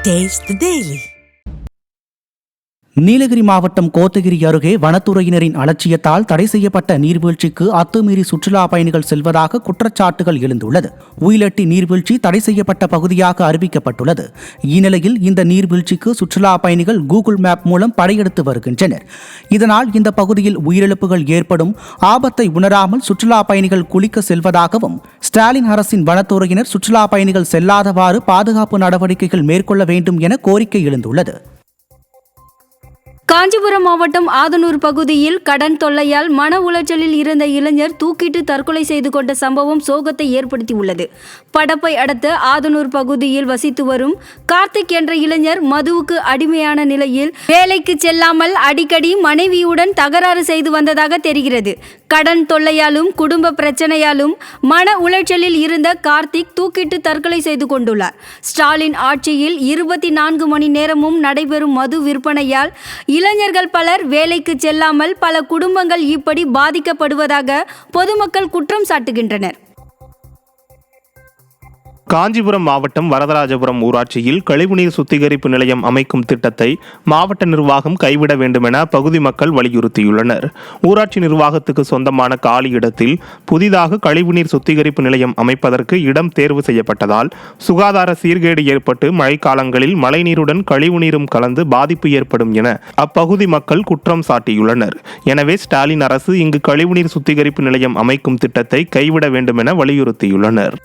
Taste the Daily. Nilgiri மாவட்டம் கோத்தகிரி அருகே வனத்துறையினரின் அலட்சியத்தால் தடை செய்யப்பட்ட நீர்வீழ்ச்சிக்கு அத்துமீறி சுற்றுலா பயணிகள் செல்வதாக குற்றச்சாட்டுகள் எழுந்துள்ளது. உயிலட்டி நீர்வீழ்ச்சி தடை செய்யப்பட்ட பகுதியாக அறிவிக்கப்பட்டுள்ளது. இந்நிலையில் இந்த நீர்வீழ்ச்சிக்கு சுற்றுலா பயணிகள் கூகுள் மேப் மூலம் படையெடுத்து வருகின்றனர். இதனால் இந்த பகுதியில் உயிரிழப்புகள் ஏற்படும் ஆபத்தை உணராமல் சுற்றுலா பயணிகள் குளிக்க செல்வதாகவும் ஸ்டாலின் அரசின் வனத்துறையினர் சுற்றுலா பயணிகள் செல்லாதவாறு பாதுகாப்பு நடவடிக்கைகள் மேற்கொள்ள வேண்டும் என கோரிக்கை எழுந்துள்ளது. காஞ்சிபுரம் மாவட்டம் ஆதனூர் பகுதியில் கடன் தொல்லையால் மன உளைச்சலில் இருந்த இளைஞர் தூக்கிட்டு தற்கொலை செய்து கொண்ட சம்பவம் சோகத்தை ஏற்படுத்தியுள்ளது. படப்பை அடுத்த ஆதனூர் பகுதியில் வசித்து வரும் கார்த்திக் என்ற இளைஞர் மதுவுக்கு அடிமையான நிலையில் வேலைக்கு செல்லாமல் அடிக்கடி மனைவியுடன் தகராறு செய்து வந்ததாக தெரிகிறது. கடன் தொல்லையாலும் குடும்ப பிரச்சனையாலும் மன உளைச்சலில் இருந்த கார்த்திக் தூக்கிட்டு தற்கொலை செய்து கொண்டுள்ளார். ஸ்டாலின் ஆட்சியில் 24 மணி நேரமும் நடைபெறும் மது விற்பனையால் இளைஞர்கள் பலர் வேலைக்கு செல்லாமல் பல குடும்பங்கள் இப்படி பாதிக்கப்படுவதாக பொதுமக்கள் குற்றம் சாட்டுகின்றனர். காஞ்சிபுரம் மாவட்டம் வரதராஜபுரம் ஊராட்சியில் கழிவுநீர் சுத்திகரிப்பு நிலையம் அமைக்கும் திட்டத்தை மாவட்ட நிர்வாகம் கைவிட வேண்டும் என பகுதி மக்கள் வலியுறுத்தியுள்ளனர். ஊராட்சி நிர்வாகத்துக்கு சொந்தமான காலி இடத்தில் புதிதாக கழிவுநீர் சுத்திகரிப்பு நிலையம் அமைப்பதற்கு இடம் தேர்வு செய்யப்பட்டதால் சுகாதார சீர்கேடு ஏற்பட்டு மழைக்காலங்களில் மழைநீருடன் கழிவுநீரும் கலந்து பாதிப்பு ஏற்படும் என அப்பகுதி மக்கள் குற்றம் சாட்டியுள்ளனர். எனவே ஸ்டாலின் அரசு இங்கு கழிவுநீர் சுத்திகரிப்பு நிலையம் அமைக்கும் திட்டத்தை கைவிட வேண்டும் என வலியுறுத்தியுள்ளனர்.